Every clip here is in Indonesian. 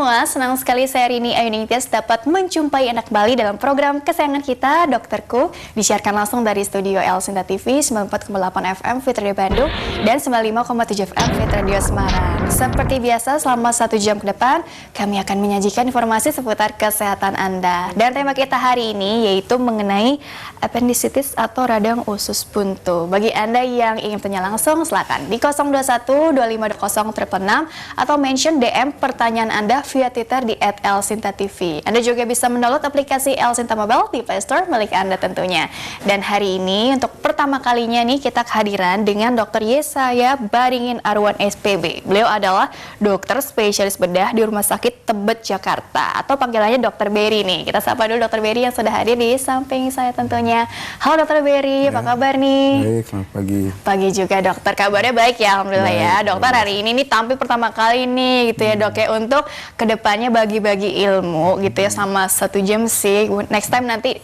semua, senang sekali saya Rini Ayuningsih dapat menjumpai anak Bali dalam program kesayangan kita, Dokterku, disiarkan langsung dari studio El Sinta TV 94,8 FM Fit Radio Bandung dan 95,7 FM Fit Radio Semarang. Seperti biasa, selama 1 jam ke depan, kami akan menyajikan informasi seputar kesehatan Anda. Dan tema kita hari ini yaitu mengenai appendicitis atau radang usus buntu. Bagi Anda yang ingin tanya langsung, silakan di 021 2520 666 atau mention DM pertanyaan Anda via Twitter di @elsintatv. Anda juga bisa mendownload aplikasi El Sinta Mobile di Play Store milik Anda tentunya. Dan hari ini untuk pertama kalinya nih kita kehadiran dengan Dr. Yesaya Baringin Arwan SPB. Beliau adalah dokter spesialis bedah di Rumah Sakit Tebet Jakarta atau panggilannya Dr. Berry nih. Kita sapa dulu Dr. Berry yang sudah hadir di samping saya tentunya. Halo Dr. Berry, apa kabar nih? Baik, selamat pagi. Pagi juga dokter, kabarnya baik ya Alhamdulillah baik, ya. Dokter hari ini tampil pertama kali nih gitu ya dok ya untuk kedepannya bagi-bagi ilmu gitu ya sama 1 jam sih. Next time nanti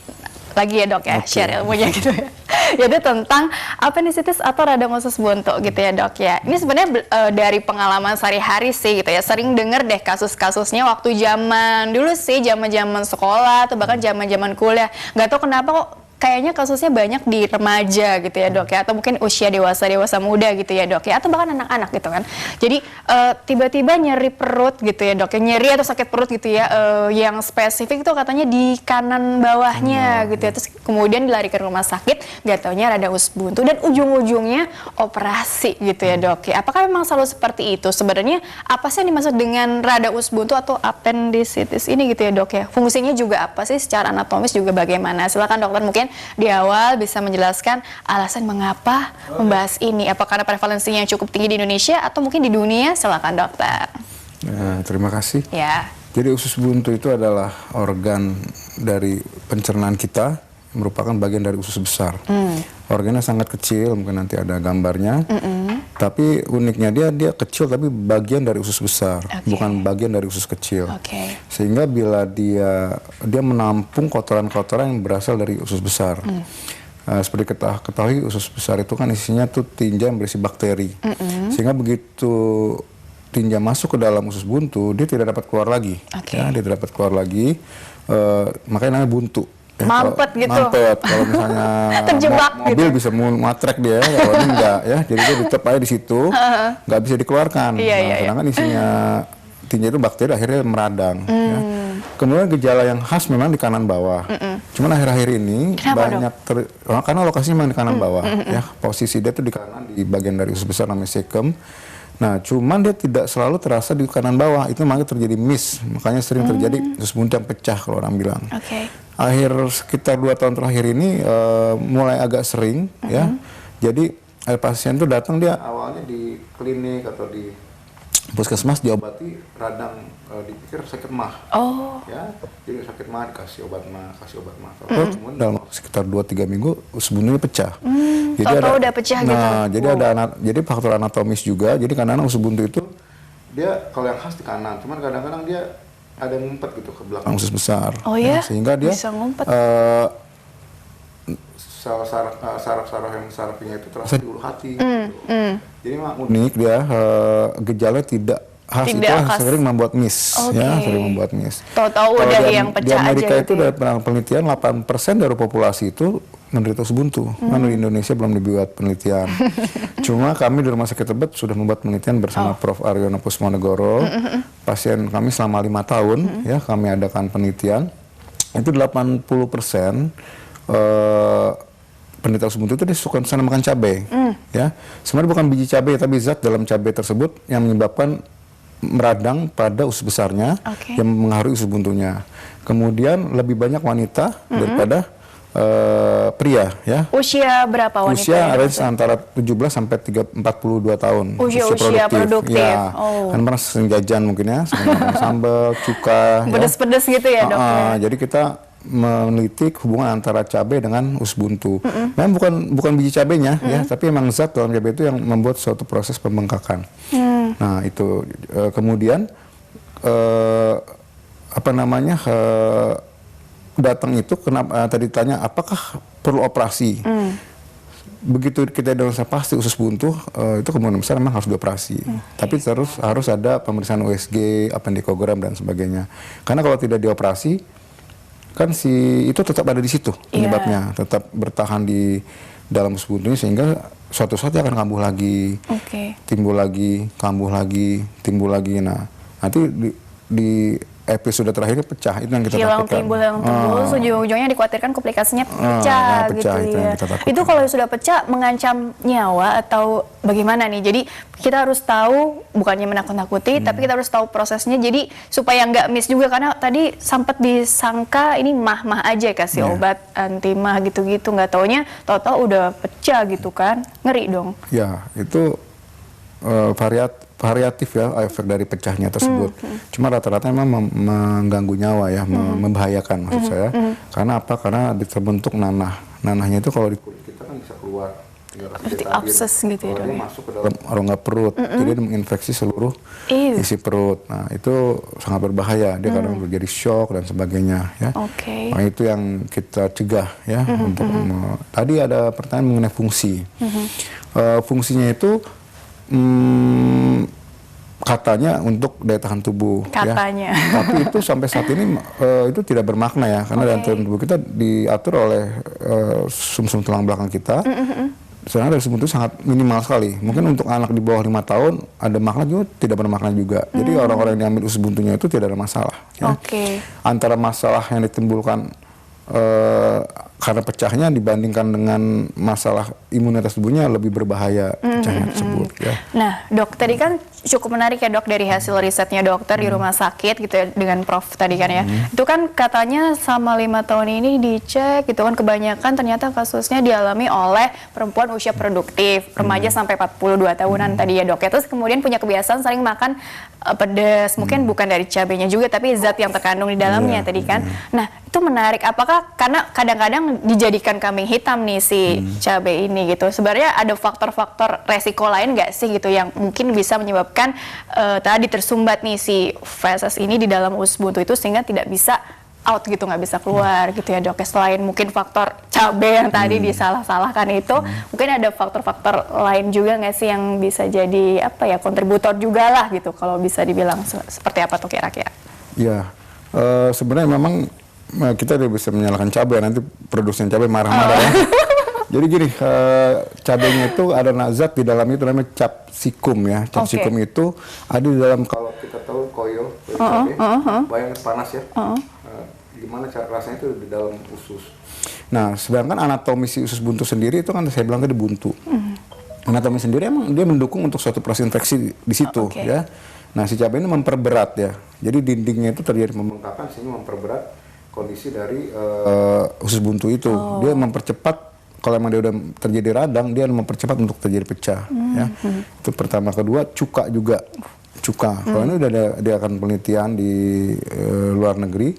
lagi ya dok ya share ilmunya gitu ya. Jadi tentang appendicitis atau radang usus buntu gitu ya dok ya. Ini sebenarnya dari pengalaman sehari-hari sih gitu ya. Sering denger deh kasus-kasusnya waktu zaman dulu sih, zaman-zaman sekolah atau bahkan zaman-zaman kuliah. Nggak tahu kenapa kok kayaknya kasusnya banyak di remaja gitu ya dok ya, atau mungkin usia dewasa muda gitu ya dok ya, atau bahkan anak-anak gitu kan. Jadi tiba-tiba nyeri perut gitu ya dok ya, nyeri atau sakit perut gitu ya, yang spesifik itu katanya di kanan bawahnya gitu ya, terus kemudian dilarikan ke rumah sakit, nggak taunya radang usus buntu dan ujung-ujungnya operasi gitu ya dok ya. Apakah memang selalu seperti itu? Sebenarnya apa sih yang dimaksud dengan radang usus buntu atau appendicitis ini gitu ya dok ya? Fungsinya juga apa sih secara anatomis juga bagaimana? Silakan dokter mungkin di awal bisa menjelaskan alasan mengapa membahas ini. Apakah karena prevalensinya yang cukup tinggi di Indonesia atau mungkin di dunia? Silakan dokter. Terima kasih. Ya. Jadi usus buntu itu adalah organ dari pencernaan kita, merupakan bagian dari usus besar. Organnya sangat kecil, mungkin nanti ada gambarnya. Tapi uniknya dia kecil tapi bagian dari usus besar, bukan bagian dari usus kecil. Sehingga bila dia menampung kotoran-kotoran yang berasal dari usus besar. Seperti ketahui usus besar itu kan isinya tuh tinja yang berisi bakteri. Sehingga begitu tinja masuk ke dalam usus buntu, dia tidak dapat keluar lagi. Ya, dia tidak dapat keluar lagi. Makanya namanya buntu. Mampet gitu. Mampet, kalau misalnya terjebak mobil gitu. Bisa matrek dia, kalau ini enggak ya. Jadi dia tetap aja di situ, nggak bisa dikeluarkan. Sedangkan isinya tinja itu bakteri akhirnya meradang. Ya. Kemudian gejala yang khas memang di kanan bawah. Cuman akhir-akhir ini banyak karena lokasinya memang di kanan bawah. Ya, posisi dia tuh di kanan di bagian dari usus besar namanya cecum. Nah, cuman dia tidak selalu terasa di kanan bawah. Itu makanya terjadi miss. Makanya sering terjadi usus buntu yang pecah kalau orang bilang. Akhir sekitar 2 tahun terakhir ini mulai agak sering ya. Jadi pasien tuh datang, dia awalnya di klinik atau di puskesmas diobati radang, dipikir sakit mah. Ya, jadi sakit mah dikasih obat mah. Kemudian dalam sekitar 2-3 minggu usus buntunya pecah. Jadi udah pecah gitu. Jadi jadi faktor anatomis juga. Jadi kadang-kadang usus buntu itu dia kalau yang khas di kanan, cuman kadang-kadang dia ada yang ngumpet gitu ke belakang usus besar. Sehingga dia bisa ngumpet. Saraf-saraf yang sarafnya itu terasa di ulu hati. Jadi memang unik dia, gejalanya tidak khas, itu sering membuat miss. Ya, sering membuat miss. Tahu-tahu udah yang pecah aja. Di Amerika itu dari penelitian 8% dari populasi itu menderita usus buntu. Di Indonesia belum dibuat penelitian. Cuma kami di Rumah Sakit Tebet sudah membuat penelitian bersama Prof. Aryono Pusmonegoro. Pasien kami selama 5 tahun, ya kami adakan penelitian. Itu 80% penderita usus buntu itu dia suka makan cabai. Ya, sebenarnya bukan biji cabai, tapi zat dalam cabai tersebut yang menyebabkan meradang pada usus besarnya, yang mengaruhi usus buntunya. Kemudian lebih banyak wanita daripada pria ya. Usia berapa wanita? Usia antara 17 sampai 42 tahun. Usia produktif. Ya. Kan pernah sering jajan mungkin ya, sambal, cuka. Pedes-pedes gitu ya dok ya. Jadi kita meneliti hubungan antara cabai dengan usus buntu. Memang bukan biji cabainya ya, tapi memang zat dalam cabai itu yang membuat suatu proses pembengkakan. Nah itu kemudian datang itu kenapa tadi tanya apakah perlu operasi? begitu kita diagnosa pasti usus buntu, itu kemungkinan besar memang harus dioperasi. Tapi terus harus ada pemeriksaan USG, appendikogram dan sebagainya. Karena kalau tidak dioperasi, kan itu tetap ada di situ penyebabnya, tetap bertahan di dalam usus buntunya sehingga suatu saat dia akan kambuh lagi, timbul lagi, kambuh lagi, timbul lagi. Nah, nanti di episode terakhirnya pecah, itu yang kita takutkan. Timbul, ujung-ujungnya dikhawatirkan komplikasinya pecah, gitu ya. Itu kalau sudah pecah mengancam nyawa atau bagaimana nih? Jadi kita harus tahu, bukannya menakut-nakuti, tapi kita harus tahu prosesnya. Jadi supaya nggak miss juga, karena tadi sempat disangka ini mah-mah aja kasih obat anti mah gitu-gitu, nggak taunya tahu-tahu udah pecah gitu kan, ngeri dong. Ya, itu variatif ya efek dari pecahnya tersebut. Cuma rata-rata memang mengganggu nyawa ya, membahayakan maksud saya. Karena apa? Karena terbentuk nanah. Nanahnya itu kalau di kulit kita kan bisa keluar. Seperti abses gitu ya dok. Dia masuk ke dalam rongga perut, jadi dia menginfeksi seluruh isi perut. Nah itu sangat berbahaya. Dia kadang terjadi shock dan sebagainya. Ya. Nah itu yang kita cegah ya. Untuk tadi ada pertanyaan mengenai fungsi. Fungsinya itu katanya untuk daya tahan tubuh, katanya. Ya. Tapi itu sampai saat ini itu tidak bermakna ya, karena daya tahan tubuh kita diatur oleh sumsum tulang belakang kita. Sebenarnya dari itu sangat minimal sekali. Mungkin untuk anak di bawah 5 tahun ada makna juga, tidak bermakna juga. Jadi orang-orang yang diambil usus buntunya itu tidak ada masalah. Ya. Antara masalah yang ditimbulkan karena pecahnya dibandingkan dengan masalah imunitas tubuhnya lebih berbahaya pecahnya tersebut. Ya. Nah dok, tadi kan cukup menarik ya dok dari hasil risetnya dokter di rumah sakit gitu ya, dengan Prof tadi kan ya. Itu kan katanya sama 5 tahun ini dicek gitu kan, kebanyakan ternyata kasusnya dialami oleh perempuan usia produktif, remaja sampai 42 tahunan tadi ya dok ya. Terus kemudian punya kebiasaan sering makan pedas, mungkin bukan dari cabenya juga tapi zat yang terkandung di dalamnya tadi kan. Nah itu menarik, apakah karena kadang-kadang dijadikan kambing hitam nih si cabai ini gitu, sebenarnya ada faktor-faktor resiko lain nggak sih gitu yang mungkin bisa menyebabkan tadi tersumbat nih si feses ini di dalam usus buntu itu sehingga tidak bisa out gitu, nggak bisa keluar gitu ya dok. Selain mungkin faktor cabai yang tadi disalah-salahkan itu, mungkin ada faktor-faktor lain juga nggak sih yang bisa jadi apa ya, kontributor juga lah gitu kalau bisa dibilang seperti apa tuh kira-kira? Ya sebenarnya memang kita tidak bisa menyalahkan cabai, nanti produsen cabai marah-marah ya. Jadi gini, cabainya itu ada zat di dalam itu namanya capsicum ya. Capsicum itu ada di dalam, kalau kita tahu koyo cabai, bayangin panas ya. Gimana rasanya itu di dalam usus. Nah, sedangkan anatomi si usus buntu sendiri itu kan saya bilang tadi buntu. Anatomi sendiri emang dia mendukung untuk suatu proses infeksi di situ ya. Nah, si cabai ini memperberat ya. Jadi dindingnya itu terjadi pembengkakan sehingga memperberat kondisi dari usus buntu itu. Dia mempercepat, kalau memang dia udah terjadi radang, dia mempercepat untuk terjadi pecah. Ya. Itu pertama. Kedua, cuka juga. Cuka. Kalau ini udah dia akan penelitian di luar negeri,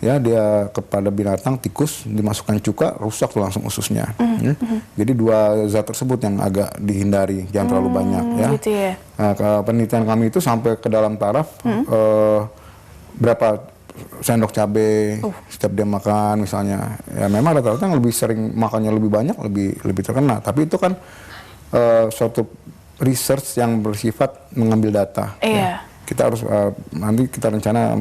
ya dia kepada binatang tikus dimasukkan cuka, rusak tuh langsung ususnya. Ya. Jadi dua zat tersebut yang agak dihindari, jangan terlalu banyak. Ya. Gitu ya. Nah, penelitian kami itu sampai ke dalam taraf berapa sendok cabai setiap dia makan misalnya. Ya memang rata-rata yang lebih sering makannya lebih banyak lebih terkena. Tapi itu kan suatu research yang bersifat mengambil data. Ya. Kita harus nanti kita rencana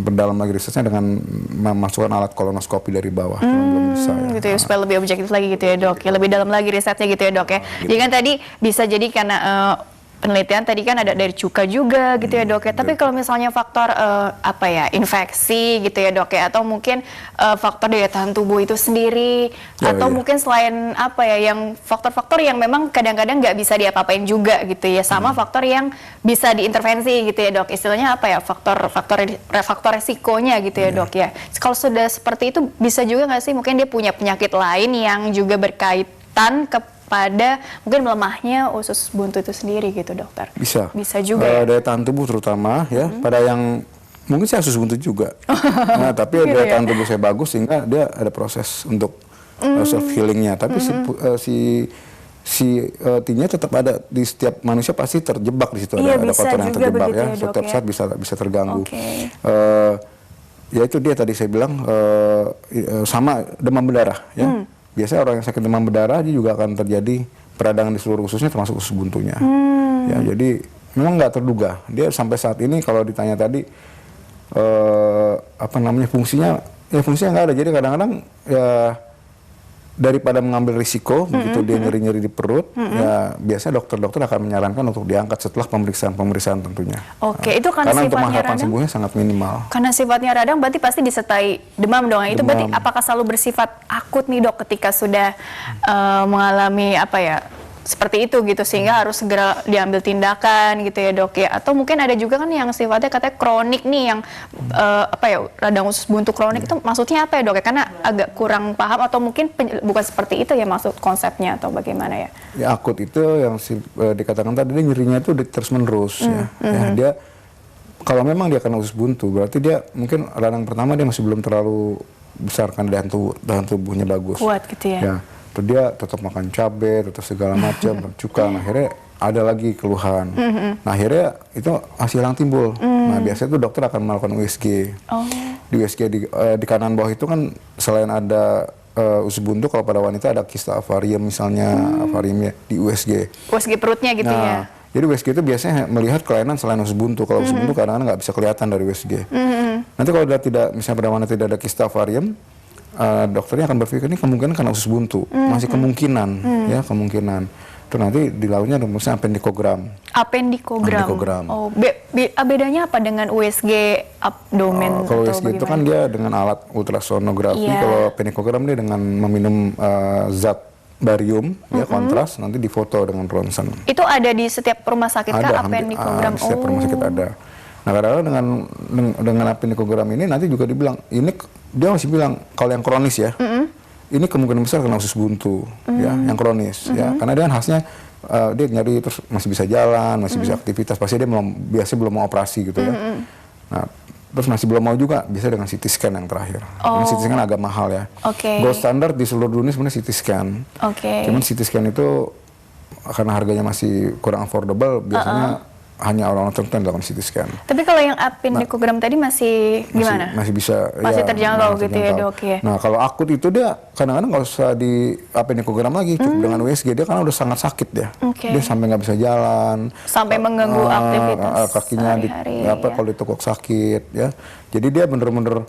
berdalam lagi risetnya dengan memasukkan alat kolonoskopi dari bawah. Belum bisa, ya. Gitu ya, supaya lebih objektif lagi gitu ya dok. Ya, lebih dalam lagi risetnya gitu ya dok ya. Jadi kan tadi bisa jadi karena penelitian tadi kan ada dari cuka juga gitu ya dok ya. Tapi kalau misalnya faktor apa ya, infeksi gitu ya dok ya, atau mungkin faktor daya tahan tubuh itu sendiri, atau mungkin selain apa ya, yang faktor-faktor yang memang kadang-kadang nggak bisa diapa-apain juga gitu ya, sama faktor yang bisa diintervensi gitu ya dok. Istilahnya apa ya, faktor resikonya gitu ya dok ya. Kalau sudah seperti itu bisa juga nggak sih mungkin dia punya penyakit lain yang juga berkaitan pada mungkin melemahnya usus buntu itu sendiri gitu dokter? Bisa juga ya? Daya tahan tubuh terutama ya, pada yang mungkin saya usus buntu juga. Nah, tapi daya tahan tubuh saya bagus sehingga dia ada proses untuk self healingnya. Tapi si tinnya tetap ada di setiap manusia, pasti terjebak di situ, ada kotoran yang terjebak ya. Setiap saat bisa terganggu. Ya itu dia tadi saya bilang sama demam berdarah ya. biasanya orang yang sakit demam berdarah dia juga akan terjadi peradangan di seluruh ususnya termasuk usus buntunya. Ya, jadi memang nggak terduga. Dia sampai saat ini kalau ditanya tadi fungsinya nggak ada. Jadi kadang-kadang ya daripada mengambil risiko begitu dia nyeri-nyeri di perut, ya biasanya dokter-dokter akan menyarankan untuk diangkat setelah pemeriksaan tentunya. Oke, itu karena untuk sifatnya harapan radang sembuhnya sangat minimal. karena sifatnya radang berarti pasti disertai demam dong. Itu berarti apakah selalu bersifat akut nih dok ketika sudah mengalami seperti itu gitu sehingga harus segera diambil tindakan gitu ya dok ya, atau mungkin ada juga kan yang sifatnya katanya kronik nih yang radang usus buntu kronik itu maksudnya apa ya dok ya, karena agak kurang paham atau mungkin bukan seperti itu ya maksud konsepnya atau bagaimana ya? Ya akut itu yang dikatakan tadi dia nyerinya itu terus menerus ya dia kalau memang dia kena usus buntu berarti dia mungkin radang pertama dia masih belum terlalu besar kan daya tubuhnya bagus, kuat gitu ya. Terus dia tetap makan cabai, tetap segala macam, cuka. Nah, akhirnya ada lagi keluhan. Nah, akhirnya itu hasil yang timbul. Nah, biasanya tuh dokter akan melakukan USG. Di USG di kanan bawah itu kan selain ada usus buntu, kalau pada wanita ada kista ovarium misalnya, ovariumnya di USG. USG perutnya gitu ya. Jadi USG itu biasanya melihat kelainan selain usus buntu. Kalau usus buntu kadang-kadang nggak bisa kelihatan dari USG. Nanti kalau misalnya pada wanita tidak ada kista ovarium, dokternya akan berpikir ini kemungkinan karena usus buntu, masih kemungkinan, ya kemungkinan. Terus nanti dilakukannya rumusnya apendikogram. Apendikogram. Oh, bedanya apa dengan USG abdomen? Kalau USG itu kan dia dengan alat ultrasonografi, kalau apendikogram dia dengan meminum zat barium, ya kontras, nanti difoto dengan ronsen. Itu ada di setiap rumah sakit kah apendikogram? Di setiap rumah sakit ada. Nah kadang-kadang dengan apendikogram ini nanti juga dibilang ini dia masih bilang kalau yang kronis ya ini kemungkinan besar kena usus buntu ya yang kronis ya karena dia kan khasnya dia nyari terus masih bisa jalan masih bisa aktivitas pasti dia biasanya belum mau operasi gitu ya. Nah terus masih belum mau juga bisa dengan CT scan yang terakhir. Karena CT scan agak mahal ya. Gold standard di seluruh dunia sebenarnya CT scan. Cuman CT scan itu karena harganya masih kurang affordable biasanya hanya orang-orang tertentu yang dilakukan CT scan. Tapi kalau yang apendikogram tadi masih gimana? Masih bisa. Masih terjangkau gitu ya dok ya? Nah kalau akut itu dia kadang-kadang nggak usah di apendikogram lagi, cukup dengan USG dia karena udah sangat sakit dia. Dia sampai nggak bisa jalan. Sampai mengganggu aktivitas kakinya kalau ditekuk sakit ya. Jadi dia bener-bener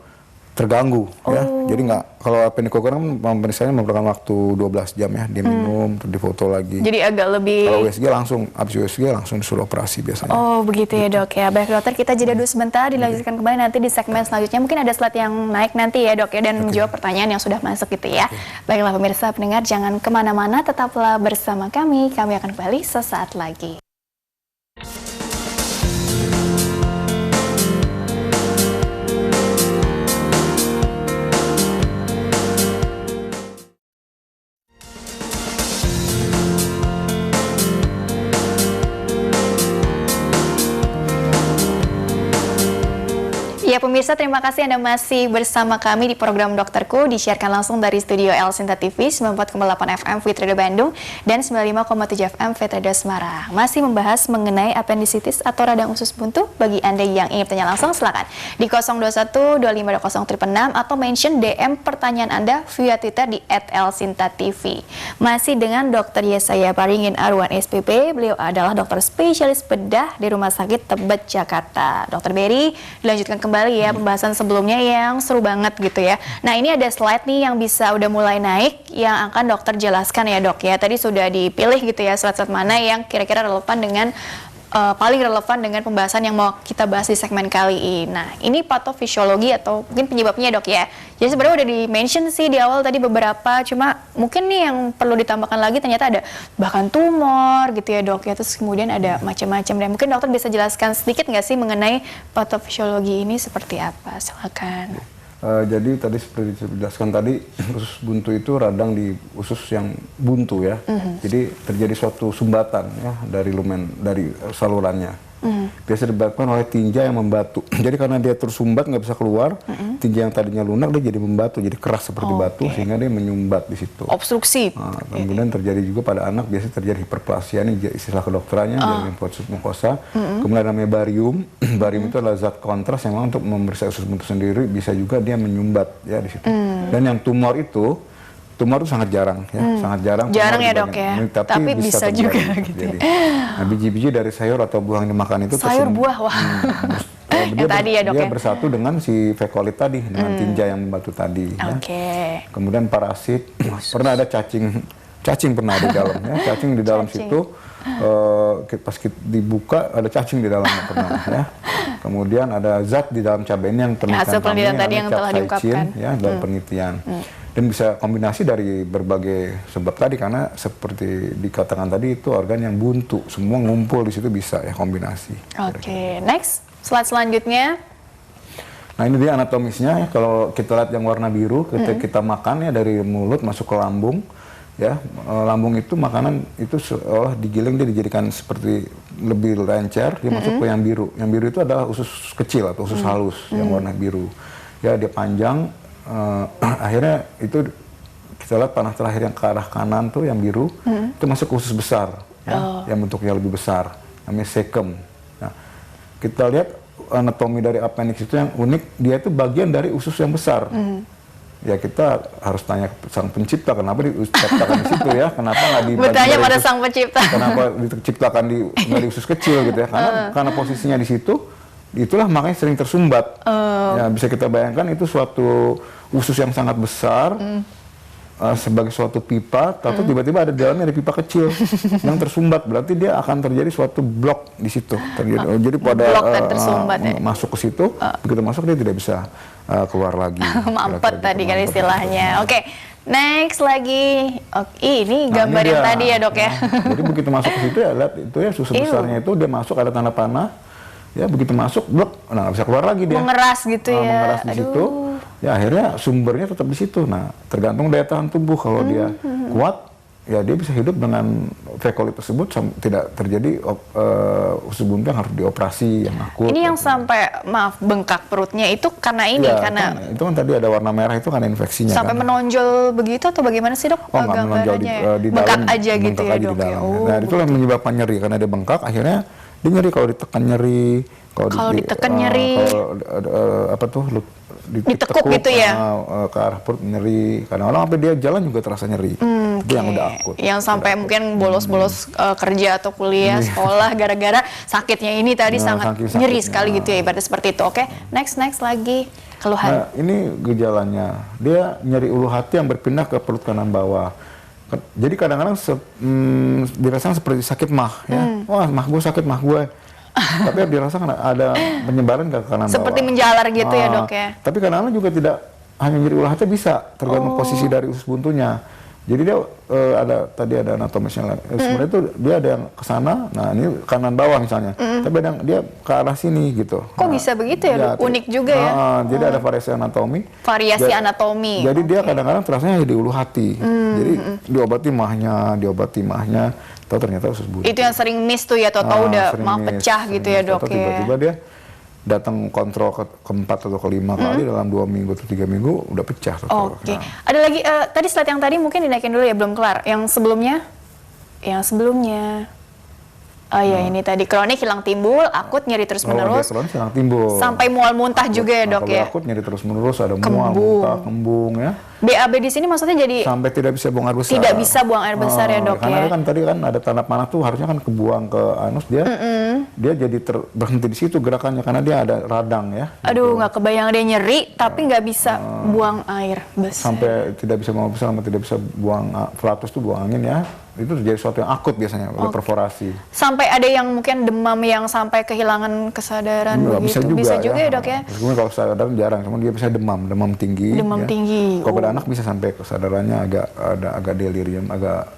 terganggu ya. Jadi kalau apendikogram pemeriksaannya memerlukan waktu 12 jam ya, dia minum terus difoto lagi. Jadi agak lebih. Kalau USG habis USG langsung disuruh operasi biasanya. Oh begitu ya dok ya. Baik dokter, kita jeda dulu sebentar, dilanjutkan kembali nanti di segmen selanjutnya. Mungkin ada slide yang naik nanti ya dok ya dan menjawab pertanyaan yang sudah masuk gitu ya. Baiklah pemirsa pendengar, jangan kemana-mana, tetaplah bersama kami. Kami akan kembali sesaat lagi. Ya pemirsa, terima kasih Anda masih bersama kami di program Dokterku, disiarkan langsung dari studio El Sinta TV 94,8 FM Fit Radio Bandung dan 95,7 FM Fit Radio Semarang. Masih membahas mengenai appendicitis atau radang usus buntu. Bagi Anda yang ingin bertanya langsung, silakan di 021 2520 atau mention DM pertanyaan Anda via Twitter di @elsintatv. Masih dengan Dr. Yesaya Paringin Arwan SPP, beliau adalah dokter spesialis bedah di Rumah Sakit Tebet Jakarta. Dr. Berry, dilanjutkan kembali ya pembahasan sebelumnya yang seru banget gitu ya. Nah ini ada slide nih yang udah mulai naik yang akan dokter jelaskan ya dok ya. Tadi sudah dipilih gitu ya slide-slide mana yang kira-kira relevan dengan paling relevan dengan pembahasan yang mau kita bahas di segmen kali ini. Nah ini patofisiologi atau mungkin penyebabnya dok ya. Jadi sebenarnya udah di-mention sih di awal tadi beberapa, cuma mungkin nih yang perlu ditambahkan lagi ternyata ada bahkan tumor gitu ya dok ya, terus kemudian ada macam-macam. Dan mungkin dokter bisa jelaskan sedikit nggak sih mengenai patofisiologi ini seperti apa? Silakan. Jadi tadi seperti dijelaskan tadi, usus buntu itu radang di usus yang buntu ya. Jadi terjadi suatu sumbatan ya dari salurannya. Biasa disebabkan oleh tinja yang membatu. Jadi karena dia tersumbat nggak bisa keluar, tinja yang tadinya lunak dia jadi membatu, jadi keras seperti batu sehingga dia menyumbat di situ. Obstruksi. Nah, kemudian terjadi juga pada anak biasanya terjadi hiperplasia, ini istilah kedokterannya dari limfosit mukosa. Kemudian namanya barium. Barium itu adalah zat kontras yang memang untuk memeriksa usus buntu sendiri, bisa juga dia menyumbat ya di situ. Dan yang tumor itu tumor itu sangat jarang ya, sangat jarang. Jarang ya dok ya, tapi bisa juga terjadi. gitu. Nah, biji-biji dari sayur atau buah yang dimakan itu sayur buah, wah. Dia, tadi ya dok dia ya. bersatu dengan si V. coli tadi, dengan tinja yang membantu tadi. Oke. Ya. Kemudian parasit, pernah ada cacing pernah di dalam ya, cacing di dalam situ. Pas kita dibuka ada cacing di dalamnya pernah ya. Kemudian ada zat di dalam cabai ini yang hasil penelitian tadi yang telah diungkapkan ya dalam penelitian. Dan bisa kombinasi dari berbagai sebab tadi, karena seperti dikatakan tadi itu organ yang buntu, semua ngumpul di situ bisa ya kombinasi. Oke, next slide selanjutnya. Nah ini dia anatomisnya ya. Kalau kita lihat yang warna biru, ketika kita makan ya dari mulut masuk ke lambung. Ya, lambung itu makanan itu seolah digiling, dia dijadikan seperti lebih lencer, dia masuk ke yang biru. Yang biru itu adalah usus kecil atau usus halus yang warna biru. Ya, dia panjang. Akhirnya itu kita lihat panah terakhir yang ke arah kanan tuh yang biru itu masuk ke usus besar, ya, yang bentuknya lebih besar, namanya cecum. Nah, kita lihat anatomi dari appendix itu yang unik, dia itu bagian dari usus yang besar. Ya kita harus tanya ke sang pencipta kenapa diciptakan di situ ya, kenapa nggak di bertanya pada sang pencipta, kenapa diciptakan dari usus kecil gitu ya, karena posisinya di situ, itulah makanya sering tersumbat. Ya bisa kita bayangkan itu suatu usus yang sangat besar sebagai suatu pipa, tapi tiba-tiba ada di dalamnya ada pipa kecil yang tersumbat, berarti dia akan terjadi suatu blok di situ. Jadi pada masuk ke situ, begitu masuk dia tidak bisa keluar lagi. Mampet tadi kan istilahnya. Oke. Next lagi, ini gambar yang tadi ya dok ya. Jadi begitu masuk ke situ ya lihat itu ya susu besarnya itu dia masuk ada tanda panah. Ya begitu masuk blok, nah nggak bisa keluar lagi dia. Mengeras gitu ya. Mengeras di situ. Ya akhirnya sumbernya tetap di situ. Nah tergantung daya tahan tubuh, kalau dia kuat, ya dia bisa hidup dengan V. coli tersebut, tidak terjadi usus buntu yang harus dioperasi yang akut. Ini yang sampai bengkak perutnya itu karena ini ya, karena itu kan tadi ada warna merah itu karena infeksinya. Sampai kan menonjol begitu atau bagaimana sih dok? Oh nggak menonjol di bengkak dalam, aja gitu ya dok. Nah itu yang menyebabkan nyeri, karena dia bengkak akhirnya dia nyeri, kalau ditekan nyeri, kalau ditekan nyeri, apa tuh ditekuk gitu ya, ke arah perut nyeri, kadang orang sampai dia jalan juga terasa nyeri. Itu yang udah akut, yang sampai mungkin bolos-bolos kerja atau kuliah sekolah gara-gara sakitnya ini tadi sangat nyeri sekali gitu ya, ibaratnya seperti itu. Oke, next lagi keluhan. Nah, ini gejalanya dia nyeri ulu hati yang berpindah ke perut kanan bawah. Jadi kadang-kadang dirasakan seperti sakit mah ya. Wah, mah gue sakit, mah gue. Tapi dirasakan ada penyebaran ke kanan bawah. Seperti menjalar gitu ya dok ya. Tapi kadang-kadang juga tidak hanya nyeri ulu hati, bisa tergantung posisi dari usus buntunya. Jadi dia tadi ada anatomisnya. Sebenarnya itu dia ada yang ke sana, nah ini kanan bawah misalnya. Tapi ada yang dia ke arah sini gitu. Kok bisa begitu ya? Unik juga ya. Jadi ada variasi anatomi. Variasi anatomi. Jadi dia kadang-kadang terasanya di ulu hati. Jadi diobati mahnya, tahu ternyata usus buntu. Itu yang sering miss tuh ya, tahu udah mau pecah gitu ya dok ya. Tiba-tiba dia datang kontrol keempat atau kelima kali dalam 2 minggu atau 3 minggu udah pecah. Oke. Ada lagi tadi slide yang tadi mungkin dinaikin dulu ya, belum kelar. Yang sebelumnya. Oh ya, ini tadi kronik hilang timbul, akut nyeri terus menerus. Kronik hilang timbul. Sampai mual muntah juga ya dok ya. Akut nyeri terus menerus, ada mual, muntah, kembung ya. BAB di sini maksudnya jadi sampai tidak bisa buang air besar. Tidak bisa buang air besar ya dok karena ya. Kan tadi kan ada tanda panah tuh harusnya kan kebuang ke anus, dia jadi berhenti di situ gerakannya karena dia ada radang ya. Aduh, nggak kebayang dia nyeri tapi nggak bisa buang air besar. Sampai tidak bisa buang besar, sama tidak bisa buang flatus tuh buang angin ya. Itu terjadi sesuatu yang akut biasanya, udah perforasi. Sampai ada yang mungkin demam yang sampai kehilangan kesadaran begitu. Bisa juga ya dok ya. Meskipun kalau kesadaran jarang, cuma dia bisa demam tinggi. Demam tinggi. Kalau pada anak bisa sampai kesadarannya agak delirium, agak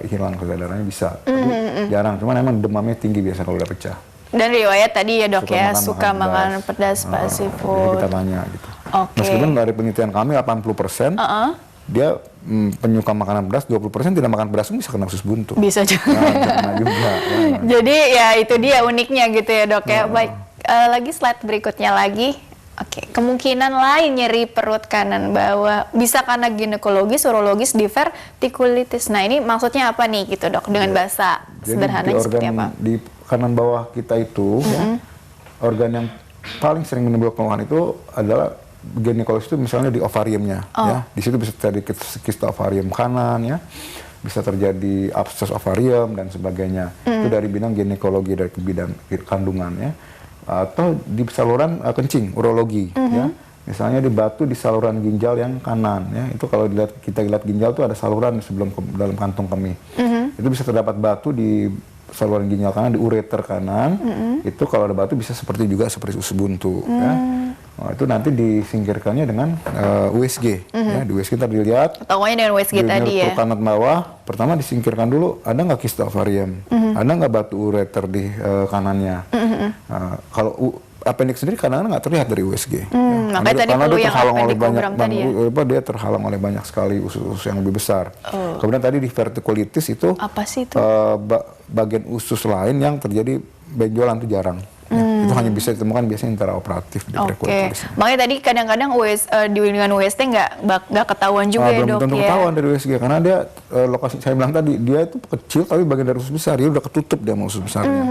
hilang kesadarannya bisa. Tapi jarang, cuma emang demamnya tinggi biasa kalau udah pecah. Dan riwayat tadi ya dok suka makan pedas, spicy food. Jadi kita tanya gitu. Okay. Meskipun dari penelitian kami 80%, dia penyuka makanan pedas, 20% tidak makan pedas bisa kena usus buntu. Bisa juga. Nah, juga. Jadi ya itu dia uniknya gitu ya dok ya. Baik, lagi slide berikutnya lagi. Oke, kemungkinan lain nyeri perut kanan bawah bisa karena ginekologis, urologis, divertikulitis. Nah ini maksudnya apa nih gitu dok? Dengan bahasa sederhananya seperti apa? Di kanan bawah kita itu, ya, organ yang paling sering menimbulkan keluhan itu adalah ginekologis itu misalnya di ovariumnya, ya. Di situ bisa terjadi kista ovarium kanan, ya. Bisa terjadi abses ovarium dan sebagainya. Itu dari bidang ginekologi, dari bidang kandungan, ya. Atau di saluran kencing, urologi, ya. Misalnya di batu di saluran ginjal yang kanan, ya. Itu kalau kita lihat ginjal itu ada saluran sebelum dalam kantung kemih. Itu bisa terdapat batu di saluran ginjal kanan, di ureter kanan. Itu kalau ada batu bisa seperti usus buntu, ya. Nah, itu nanti disingkirkannya dengan USG, ya. Di USG tadi dilihat. Ketawanya dengan USG tadi ya. Kanan bawah, pertama disingkirkan dulu, ada nggak kista ovarium, ada nggak batu ureter di kanannya. Kalau appendix sendiri kadang-kadang nggak terlihat dari USG. Makanya tadi perlu yang appendikogram tadi ya. Dia terhalang oleh banyak sekali usus-usus yang lebih besar. Kemudian tadi di vertikulitis itu, apa sih itu? Bagian usus lain yang terjadi benjolan itu jarang. Ya, itu hanya bisa ditemukan biasanya intraoperatif di vertikulitis. Makanya tadi kadang-kadang dengan UST nggak ketahuan juga ya, Dok, belum tentu ketahuan dari USG karena dia lokasi saya bilang tadi dia itu kecil tapi bagian dari usus besar, dia udah ketutup dia sama usus besarnya.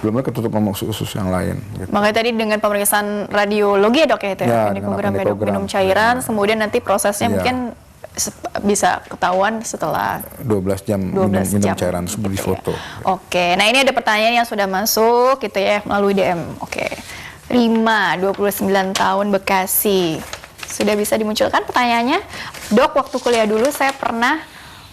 Belum ketutup sama usus yang lain. Gitu. Makanya tadi dengan pemeriksaan radiologi ya, Dok, ya itu ya, appendikogram, minum cairan, kemudian nanti prosesnya mungkin bisa ketahuan setelah 12 jam minum cairan sebelum difoto. Oke, nah ini ada pertanyaan yang sudah masuk gitu ya melalui DM. Oke, Rima, 29 tahun, Bekasi. Sudah bisa dimunculkan pertanyaannya? Dok, waktu kuliah dulu saya pernah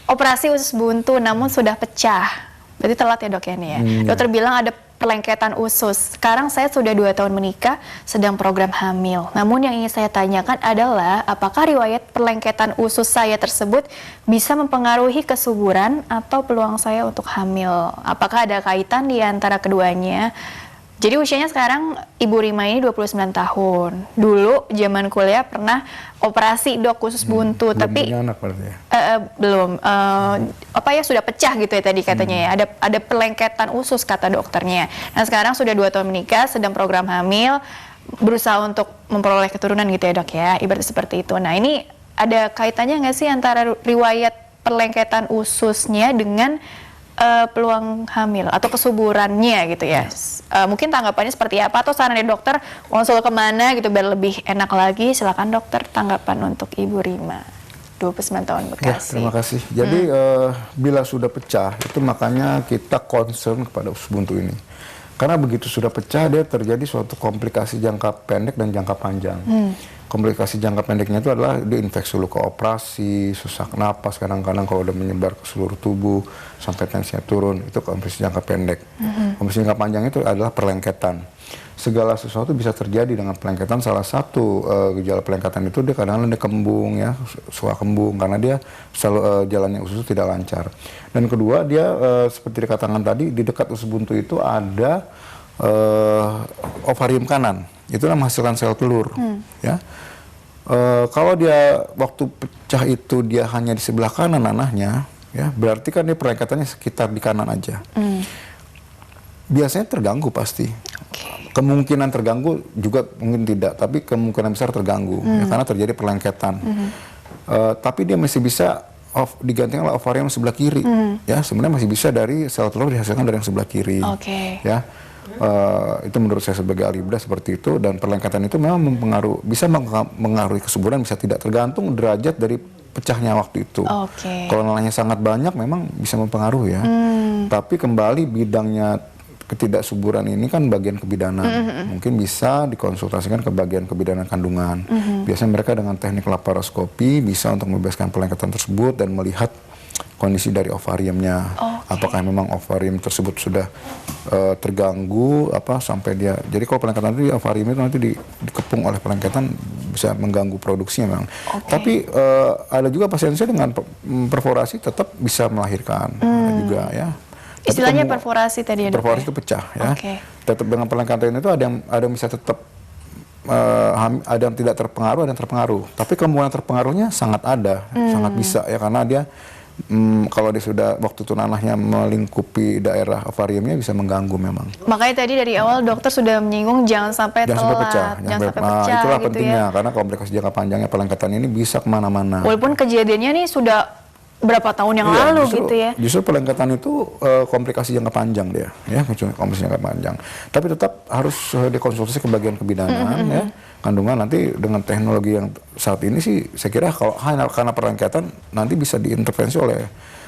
operasi usus buntu namun sudah pecah. Berarti telat ya, Dok, ya ini ya. Dokter bilang ada pelengketan usus. Sekarang saya sudah 2 tahun menikah, sedang program hamil. Namun yang ingin saya tanyakan adalah, apakah riwayat pelengketan usus saya tersebut bisa mempengaruhi kesuburan atau peluang saya untuk hamil? Apakah ada kaitan di antara keduanya? Jadi usianya sekarang Ibu Rima ini 29 tahun. Dulu zaman kuliah pernah operasi, Dok, usus buntu, tapi punya anak berarti ya? Belum. Sudah pecah gitu ya tadi katanya ya. Ada pelengketan usus kata dokternya. Nah sekarang sudah 2 tahun menikah, sedang program hamil, berusaha untuk memperoleh keturunan gitu ya, Dok, ya. Ibarat seperti itu. Nah ini ada kaitannya nggak sih antara riwayat pelengketan ususnya dengan peluang hamil atau kesuburannya gitu ya. Mungkin tanggapannya seperti apa atau saran dari dokter konsul kemana gitu biar lebih enak lagi. Silakan dokter, tanggapan untuk Ibu Rima, 29 tahun, Bekasi. Ya, terima kasih. Jadi bila sudah pecah itu makanya kita concern kepada usus buntu ini. Karena begitu sudah pecah dia terjadi suatu komplikasi jangka pendek dan jangka panjang. Komplikasi jangka pendeknya itu adalah dia infeksi luka operasi, sesak napas, kadang-kadang kalau udah menyebar ke seluruh tubuh sampai tensinya turun, itu komplikasi jangka pendek. Komplikasi jangka panjang itu adalah perlengketan. Segala sesuatu bisa terjadi dengan perlengketan. Salah satu gejala perlengketan itu dia kadang-kadang dia kembung, ya, suka kembung karena dia selalu jalannya usus tidak lancar. Dan kedua dia seperti dikatakan tadi di dekat usus buntu itu ada ovarium kanan. Itulah menghasilkan sel telur, ya. Kalau dia waktu pecah itu dia hanya di sebelah kanan nanahnya, ya, berarti kan dia perlengketannya sekitar di kanan aja. Biasanya terganggu pasti. Kemungkinan terganggu juga mungkin tidak, tapi kemungkinan besar terganggu, ya, karena terjadi perlengketan. Tapi dia masih bisa digantikan oleh ovarium sebelah kiri, ya. Sebenarnya masih bisa dari sel telur dihasilkan dari yang sebelah kiri, ya. Itu menurut saya sebagai ahli bedah seperti itu, dan perlengketan itu memang bisa mengaruhi kesuburan, bisa tidak, tergantung derajat dari pecahnya waktu itu. Kalau nanahnya sangat banyak memang bisa mempengaruhi, ya. Tapi kembali bidangnya ketidaksuburan ini kan bagian kebidanan, mungkin bisa dikonsultasikan ke bagian kebidanan kandungan. Biasanya mereka dengan teknik laparoskopi bisa untuk membebaskan perlengketan tersebut dan melihat kondisi dari ovariumnya, apakah memang ovarium tersebut sudah terganggu sampai dia. Jadi kalau perlengketan itu ovarium itu nanti dikepung oleh perlengketan bisa mengganggu produksinya memang. Tapi ada juga pasien saya dengan perforasi tetap bisa melahirkan, juga, ya. Istilahnya perforasi tadi ya, Dok? Perforasi itu pecah, ya. Tetap dengan perlengketan itu ada yang bisa tetap ada yang tidak terpengaruh, ada yang terpengaruh. Tapi kemungkinan terpengaruhnya sangat ada, sangat bisa, ya, karena dia kalau dia sudah waktu itu nanahnya melingkupi daerah ovariumnya bisa mengganggu memang. Makanya tadi dari awal dokter sudah menyinggung jangan sampai pecah. Itulah gitu, pentingnya, ya. Karena komplikasi jangka panjangnya perlengketan ini bisa kemana-mana. Walaupun kejadiannya nih sudah berapa tahun yang Iya, lalu justru, gitu ya. Justru pelengkatan itu komplikasi jangka panjang dia, ya, komplikasi jangka panjang. Tapi tetap harus dikonsultasi ke bagian kebidanan, ya, kandungan. Nanti dengan teknologi yang saat ini sih, saya kira kalau hanya karena pelengkatan nanti bisa diintervensi oleh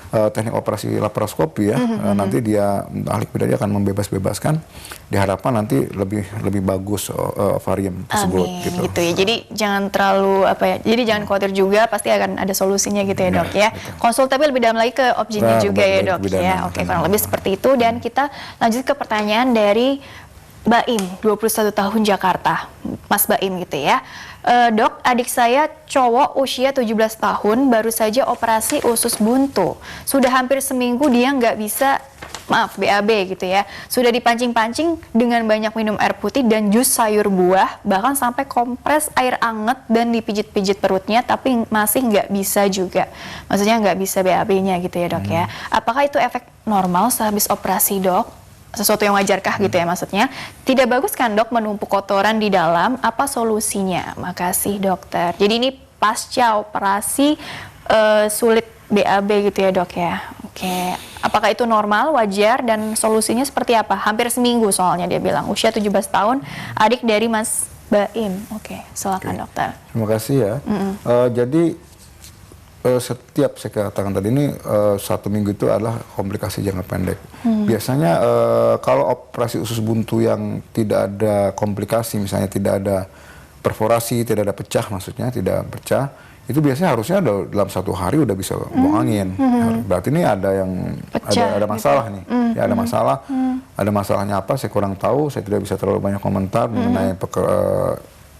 teknik operasi laparoskopi, ya. Nanti dia ahli kebidanan dia akan membebas-bebaskan. Diharapkan nanti lebih bagus ovarium tersebut. Amin, gitu ya. Jadi jangan terlalu jadi jangan khawatir juga, pasti akan ada solusinya gitu ya, Dok ya. Betul. Konsul tapi lebih dalam lagi ke objeknya juga ya, Dok ya. Oke, kurang lebih seperti itu. Dan kita lanjut ke pertanyaan dari Baim, 21 tahun Jakarta. Mas Baim gitu ya. Dok, adik saya cowok usia 17 tahun baru saja operasi usus buntu. Sudah hampir seminggu dia nggak bisa, BAB gitu ya. Sudah dipancing-pancing dengan banyak minum air putih dan jus sayur buah, bahkan sampai kompres air anget dan dipijit-pijit perutnya, tapi masih nggak bisa juga. Maksudnya nggak bisa BAB-nya gitu ya, Dok ya. Apakah itu efek normal sehabis operasi, Dok? Sesuatu yang wajarkah gitu ya maksudnya? Tidak bagus kan, Dok, menumpuk kotoran di dalam? Apa solusinya? Makasih, dokter. Jadi ini pasca operasi sulit BAB gitu ya, Dok ya. Oke. Apakah itu normal, wajar, dan solusinya seperti apa? Hampir seminggu soalnya dia bilang. Usia 17 tahun, adik dari Mas Baim. Oke, silakan dokter. Terima kasih ya. Jadi setiap saya katakan tadi ini 1 minggu itu adalah komplikasi jangka pendek. Biasanya kalau operasi usus buntu yang tidak ada komplikasi, misalnya tidak ada perforasi, tidak ada pecah, maksudnya tidak pecah, itu biasanya harusnya dalam 1 hari udah bisa buang angin. Berarti ini ada yang ada masalah nih. Ya, ada masalah. Ada masalahnya apa? Saya kurang tahu. Saya tidak bisa terlalu banyak komentar mengenai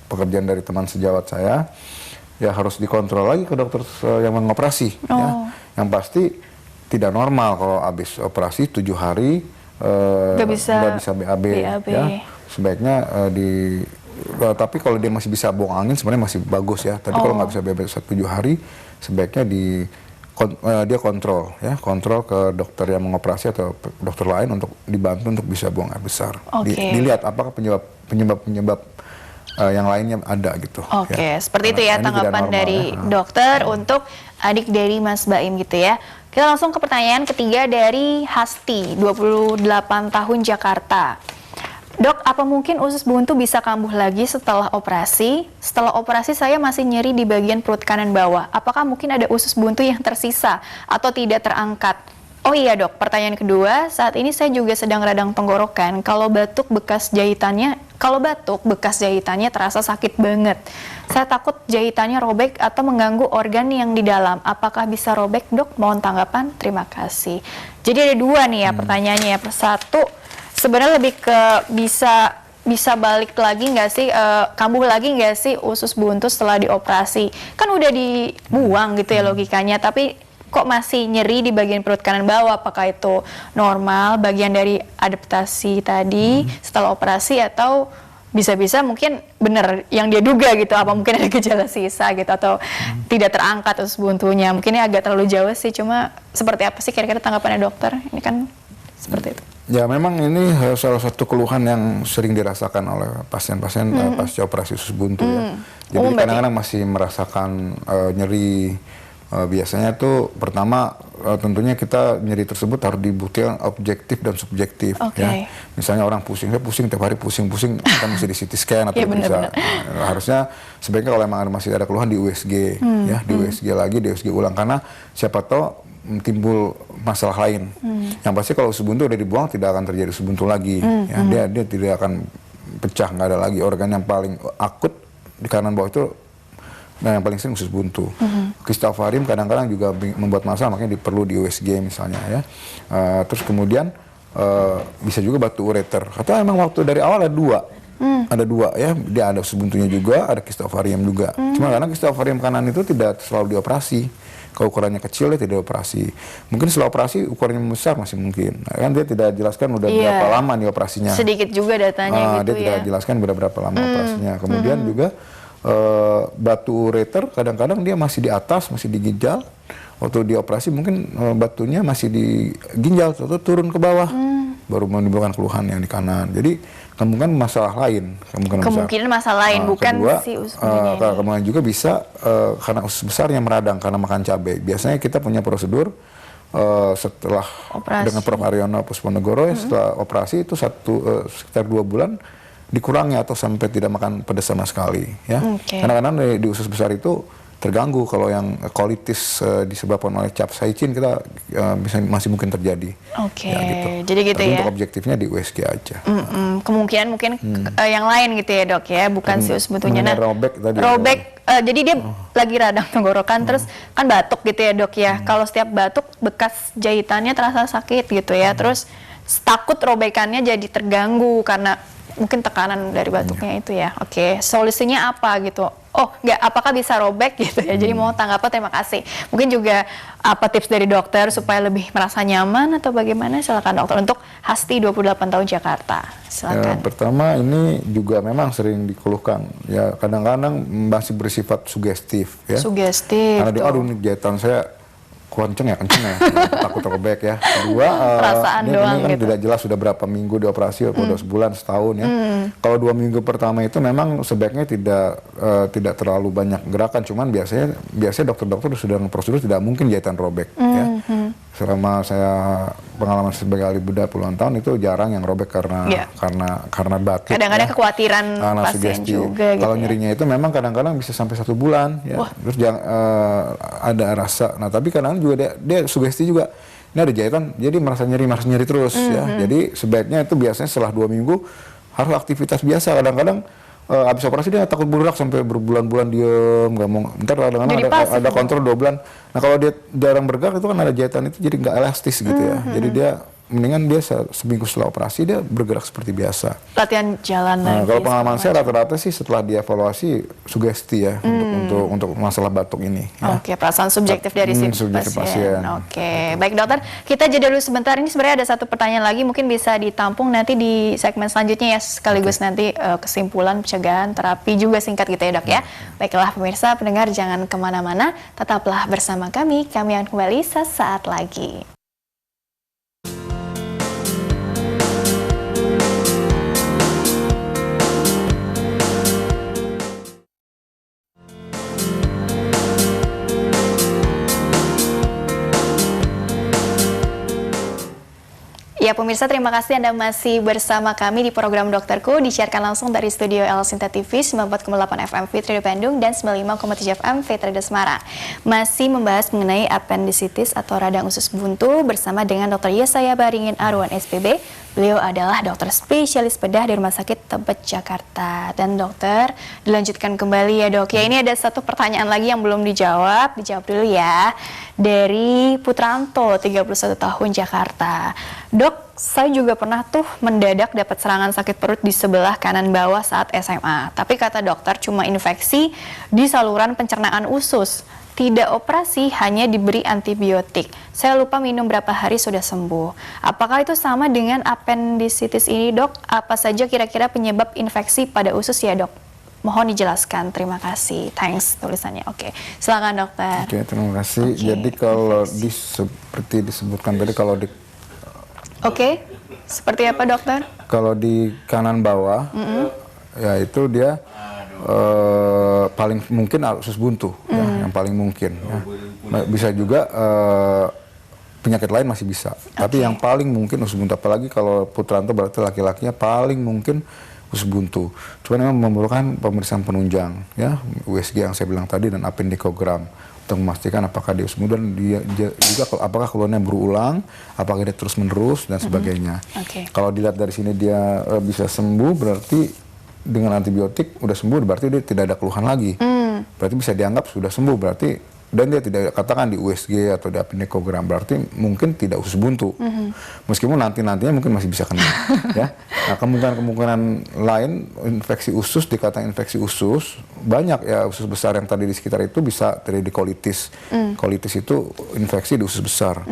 pekerjaan dari teman sejawat saya. Ya harus dikontrol lagi ke dokter yang mengoperasi. Ya. Yang pasti tidak normal kalau habis operasi 7 hari nggak bisa BAB. Ya. Sebaiknya tapi kalau dia masih bisa buang angin sebenarnya masih bagus ya. Tapi kalau nggak bisa BAB 7 hari, sebaiknya dia kontrol ke dokter yang mengoperasi atau dokter lain untuk dibantu untuk bisa buang air besar. Dilihat apakah penyebab yang lainnya ada gitu. Oke, seperti itu ya tanggapan dari dokter untuk adik dari Mas Baim gitu ya. Kita langsung ke pertanyaan ketiga dari Hasti, 28 tahun Jakarta. Dok, apa mungkin usus buntu bisa kambuh lagi setelah operasi? Setelah operasi saya masih nyeri di bagian perut kanan bawah. Apakah mungkin ada usus buntu yang tersisa atau tidak terangkat? Oh iya, Dok, pertanyaan kedua, saat ini saya juga sedang radang tenggorokan. Kalau batuk bekas jahitannya terasa sakit banget. Saya takut jahitannya robek atau mengganggu organ yang di dalam. Apakah bisa robek, Dok? Mohon tanggapan. Terima kasih. Jadi ada 2 nih ya pertanyaannya. Satu, sebenarnya lebih ke bisa balik lagi nggak sih, kambuh lagi nggak sih usus buntu setelah dioperasi? Kan udah dibuang gitu ya logikanya, tapi kok masih nyeri di bagian perut kanan bawah? Apakah itu normal, bagian dari adaptasi tadi setelah operasi, atau bisa-bisa mungkin benar yang dia duga gitu? Apa mungkin ada gejala sisa gitu, atau tidak terangkat usus buntunya? Mungkin ini agak terlalu jauh sih, cuma seperti apa sih kira-kira tanggapannya dokter? Ini kan seperti itu. Ya memang ini salah satu keluhan yang sering dirasakan oleh pasien-pasien pasca operasi usus buntu ya. Jadi kadang-kadang masih merasakan nyeri. Biasanya tuh pertama tentunya kita nyeri tersebut harus dibuktikan objektif dan subjektif ya. Misalnya orang pusing tiap hari pusing kita mesti di CT scan atau bisa harusnya sebaiknya kalau memang masih ada keluhan di USG ya, di USG lagi, di USG ulang, karena siapa tahu timbul masalah lain. Yang pasti kalau usus buntu udah dibuang tidak akan terjadi usus buntu lagi ya. Dia tidak akan pecah, nggak ada lagi. Organ yang paling akut di kanan bawah itu yang paling sering usus buntu. Kista ovarium kadang-kadang juga membuat masalah, makanya perlu di USG misalnya ya. Terus kemudian bisa juga batu ureter. Atau emang waktu dari awal ada 2. Ada 2 ya, dia ada usus buntunya juga, ada kista ovarium juga. Cuma karena kista ovarium kanan itu tidak selalu dioperasi. Kalau ukurannya kecil dia tidak operasi. Mungkin setelah operasi ukurannya besar masih mungkin. Kan dia tidak jelaskan udah berapa lama nih operasinya. Sedikit juga datanya gitu dia tidak jelaskan berapa lama operasinya. Kemudian juga batu ureter kadang-kadang dia masih di atas, masih di ginjal. Waktu dioperasi mungkin batunya masih di ginjal, atau turun ke bawah. baru menimbulkan keluhan yang di kanan. Jadi kemungkinan masalah lain, kemungkinan masalah lain, bukan kedua, si usus buntunya ini. kemungkinan juga bisa karena usus besar yang meradang karena makan cabai. Biasanya kita punya prosedur setelah operasi dengan Prof. Aryono Pusponegoro, setelah operasi itu sekitar 2 bulan dikurangi atau sampai tidak makan pedas sama sekali, ya. Kadang-kadang di usus besar itu terganggu. Kalau yang colitis disebabkan oleh capsaicin kita masih mungkin terjadi. Ya, gitu. Jadi gitu. Tapi ya. untuk objektifnya di USG aja. Kemungkinan mungkin yang lain gitu ya dok ya, bukan si usus buntunya. Nah, robek tadi. Jadi dia lagi radang tenggorokan, terus kan batuk gitu ya dok ya. Kalau setiap batuk bekas jahitannya terasa sakit gitu ya. Terus takut robekannya jadi terganggu karena mungkin tekanan dari batuknya itu ya. Solusinya apa gitu? Oh, enggak, apakah bisa robek gitu ya? Jadi mau tanggapan, terima kasih. Mungkin juga apa tips dari dokter supaya lebih merasa nyaman atau bagaimana? Silakan dokter. Untuk Hasti 28 tahun Jakarta. Silakan. Pertama ini juga memang sering dikeluhkan. Ya kadang-kadang masih bersifat sugestif ya. Sugestif. Karena aduh nih jahitan saya kenceng ya, takut robek ya. Kedua, perasaan doang ini kan gitu. tidak jelas sudah berapa minggu dioperasi, udah sebulan, setahun ya. Kalau 2 minggu pertama itu memang sebaiknya tidak terlalu banyak gerakan, cuman biasanya dokter-dokter sudah prosedur tidak mungkin jahitan robek ya. Selama saya pengalaman sebagai ahli bedah puluhan tahun itu jarang yang robek karena batuk. Kadang-kadang kekhawatiran pasien juga. Kalau gitu nyerinya itu memang kadang-kadang bisa sampai 1 bulan ya. Terus ada rasa. Nah tapi kadang-kadang juga dia sugesti juga. Ini ada jahitan, jadi merasa nyeri terus ya. Jadi sebaiknya itu biasanya setelah 2 minggu harus aktivitas biasa. Kadang-kadang habis operasi dia takut bergerak sampai berbulan-bulan diem, nggak mau. Ntar kadang-kadang ada kontrol 2 bulan. Nah kalau dia jarang bergerak itu kan ada jahitan itu jadi nggak elastis gitu ya. Jadi dia mendingan dia seminggu setelah operasi dia bergerak seperti biasa. Latihan jalan lagi. Kalau pengalaman saya rata-rata sih setelah dievaluasi sugesti ya untuk masalah batuk ini. Ya. Perasaan subjektif dari si pasien. Baik dokter, kita jeda dulu sebentar. Ini sebenarnya ada satu pertanyaan lagi, mungkin bisa ditampung nanti di segmen selanjutnya ya, sekaligus nanti kesimpulan pencegahan terapi juga singkat gitu ya dok ya. Baiklah pemirsa pendengar, jangan kemana-mana, tetaplah bersama kami akan kembali sesaat lagi. Ya pemirsa, terima kasih Anda masih bersama kami di program Dokterku, disiarkan langsung dari studio El Sinta TV 94,8 FM Fitri Bandung dan 95,7 FM Fitri Semarang. Masih membahas mengenai appendicitis atau radang usus buntu bersama dengan Dr. Yesaya Baringin Arwan SPB. Beliau adalah dokter spesialis bedah di Rumah Sakit Tebet Jakarta. Dan dokter, dilanjutkan kembali ya dok. Ya ini ada satu pertanyaan lagi yang belum dijawab dulu ya. Dari Putranto, 31 tahun Jakarta. Dok, saya juga pernah tuh mendadak dapat serangan sakit perut di sebelah kanan bawah saat SMA. Tapi kata dokter cuma infeksi di saluran pencernaan usus. Tidak operasi, hanya diberi antibiotik. Saya lupa minum berapa hari sudah sembuh. Apakah itu sama dengan appendicitis ini dok? Apa saja kira-kira penyebab infeksi pada usus ya dok? Mohon dijelaskan, terima kasih. Thanks tulisannya. Silakan dokter. Terima kasih. Jadi kalau seperti disebutkan tadi kalau di seperti apa dokter? Kalau di kanan bawah, ya itu dia paling mungkin usus buntu, ya, yang paling mungkin. Ya. Bisa juga penyakit lain masih bisa, tapi yang paling mungkin usus buntu. Apalagi kalau Putranto berarti laki-lakinya paling mungkin usus buntu. Cuma memang memerlukan pemeriksaan penunjang, ya USG yang saya bilang tadi dan appendikogram untuk memastikan apakah dia usus buntu dan dia juga apakah keluhannya berulang, apakah dia terus menerus dan sebagainya. Kalau dilihat dari sini dia bisa sembuh, berarti dengan antibiotik udah sembuh, berarti dia tidak ada keluhan lagi. Berarti bisa dianggap sudah sembuh, berarti dan dia tidak katakan di USG atau di appendikogram, berarti mungkin tidak usus buntu. Meskipun nantinya mungkin masih bisa kena. Ya. Nah, kemungkinan lain infeksi usus, dikatakan infeksi usus banyak ya, usus besar yang tadi di sekitar itu bisa terjadi kolitis. Kolitis itu infeksi di usus besar.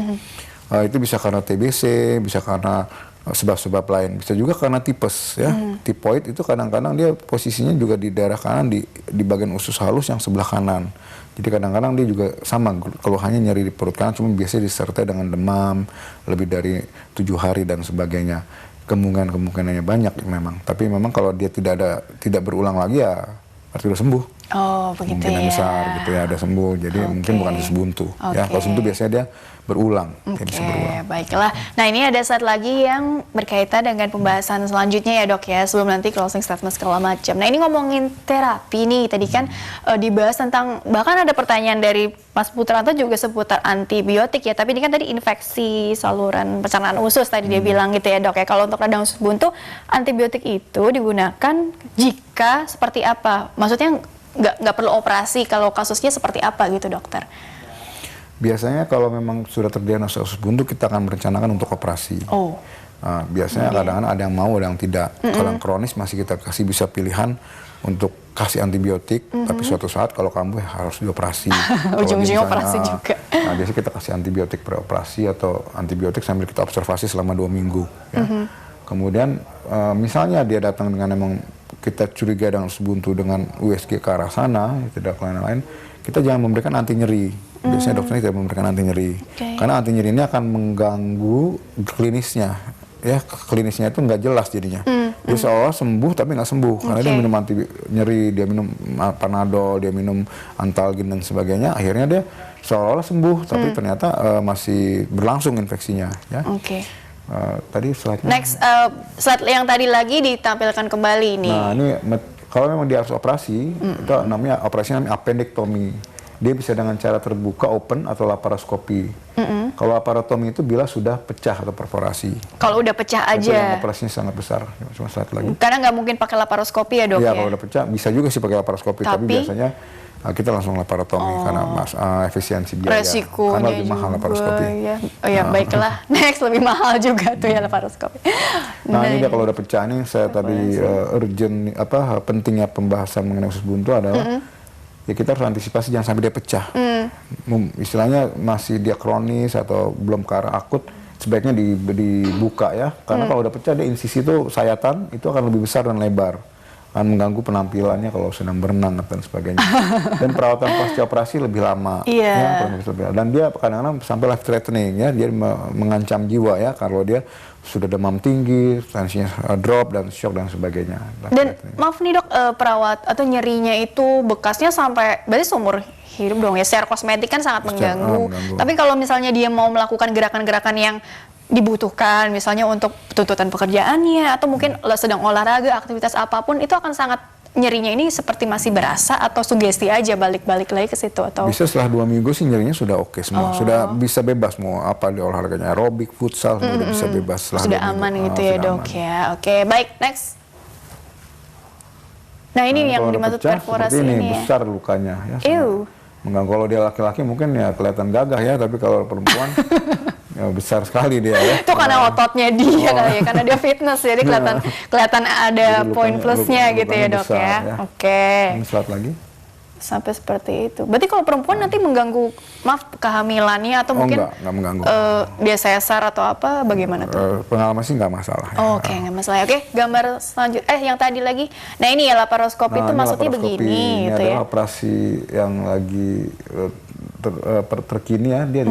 Itu bisa karena TBC, bisa karena sebab-sebab lain. Bisa juga karena tipes ya. Tipoid itu kadang-kadang dia posisinya juga di daerah kanan di bagian usus halus yang sebelah kanan. Jadi kadang-kadang dia juga sama keluhannya nyeri di perut kanan, cuma biasanya disertai dengan demam lebih dari 7 hari dan sebagainya. Kemungkinannya banyak memang. Tapi memang kalau dia tidak berulang lagi ya berarti udah sembuh. Oh, begitu Kemungkinan ya. besar gitu ya, ada sembuh. Jadi mungkin bukan usus buntu. Ya, kalau buntu biasanya dia berulang. Dia bisa berulang. Baiklah. Nah, ini ada satu lagi yang berkaitan dengan pembahasan selanjutnya ya dok ya, sebelum nanti closing statement segala macam. Nah, ini ngomongin terapi nih, tadi kan dibahas tentang, bahkan ada pertanyaan dari Mas Putranto juga seputar antibiotik ya, tapi ini kan tadi infeksi saluran pencernaan usus tadi dia bilang gitu ya dok ya. Kalau untuk radang usus buntu, antibiotik itu digunakan jika seperti apa? Maksudnya nggak perlu operasi, kalau kasusnya seperti apa gitu dokter? Biasanya kalau memang sudah terdiagnosa usus buntu, kita akan merencanakan untuk operasi. Oh. Nah, biasanya kadang-kadang ada yang mau, ada yang tidak. Kalau yang kronis masih kita kasih bisa pilihan untuk kasih antibiotik, tapi suatu saat kalau kambuh ya harus dioperasi. Ujung-ujungnya operasi juga. Nah, biasanya kita kasih antibiotik preoperasi atau antibiotik sambil kita observasi selama 2 minggu. Ya. Kemudian misalnya dia datang dengan emang kita curiga dengan usus buntu dengan USG ke arah sana, tidak lain-lain, kita jangan memberikan anti nyeri. Biasanya dokternya tidak memberikan anti nyeri, karena anti nyeri ini akan mengganggu klinisnya. Ya, klinisnya itu nggak jelas jadinya. Dia seolah sembuh tapi nggak sembuh, karena dia minum anti nyeri, dia minum Panadol, dia minum Antalgin dan sebagainya. Akhirnya dia seolah-olah sembuh, tapi ternyata masih berlangsung infeksinya. Ya. Tadi slide-nya. Next, slide yang tadi lagi ditampilkan kembali ini. Nah, ini kalau memang dia harus operasi, itu namanya appendektomi. Dia bisa dengan cara terbuka, open, atau laparoskopi. Kalau laparotomi itu bila sudah pecah atau perforasi. Kalau udah pecah itu aja. yang operasinya sangat besar. Cuma slide lagi. Karena nggak mungkin pakai laparoskopi ya dok ya? Iya, kalau udah pecah bisa juga sih pakai laparoskopi, tapi biasanya kita langsung laparotomi karena efisiensi biaya. Resikonya karena lebih mahal laparoskopi. Ya. Oh ya, baiklah. Next, lebih mahal juga tuh ya laparoskopi. Nah, ini dia kalau udah pecah nih, saya tadi urgent pentingnya pembahasan mengenai usus buntu adalah ya kita harus antisipasi jangan sampai dia pecah. Istilahnya masih dia kronis atau belum ke arah akut, sebaiknya dibuka ya. Karena kalau udah pecah, dia insisi itu sayatan itu akan lebih besar dan lebar, akan mengganggu penampilannya kalau sedang berenang dan sebagainya. Dan perawatan pasca operasi lebih lama. Ya, dan dia kadang-kadang sampai life threatening ya, dia mengancam jiwa ya kalau dia sudah demam tinggi, tensinya drop dan shock dan sebagainya. Dan maaf nih dok, perawat atau nyerinya itu bekasnya sampai berarti seumur hidup dong ya. Secara kosmetik kan sangat mengganggu. Tapi kalau misalnya dia mau melakukan gerakan-gerakan yang dibutuhkan, misalnya untuk tuntutan pekerjaannya atau mungkin sedang olahraga, aktivitas apapun, itu akan sangat nyerinya ini seperti masih berasa atau sugesti aja balik-balik lagi ke situ atau bisa setelah 2 minggu sih nyerinya sudah oke semua, sudah bisa bebas mau apa di olahraganya, aerobik, futsal sudah bisa bebas sudah aman gitu ya dok ya. Oke, baik, next. Nah, ini yang dimaksud perforasi ini besar lukanya ya. Mengganggu. Kalau dia laki-laki mungkin ya kelihatan gagah ya, tapi kalau perempuan ya besar sekali dia ya. Itu karena ototnya dia kali ya, karena dia fitness jadi kelihatan ada poin plusnya gitu ya dok ya. Oke. Ini slide lagi. Sampai seperti itu. Berarti kalau perempuan nanti mengganggu, maaf, kehamilannya atau mungkin enggak mengganggu. Dia sesar atau apa, bagaimana tuh? Pengalaman sih nggak masalah. Ya. Oke, nggak masalah. Oke, gambar selanjutnya. Yang tadi lagi. Nah, ini ya laparoskopi itu maksudnya begini gitu ya. Ini adalah operasi yang lagi terkini ya, dia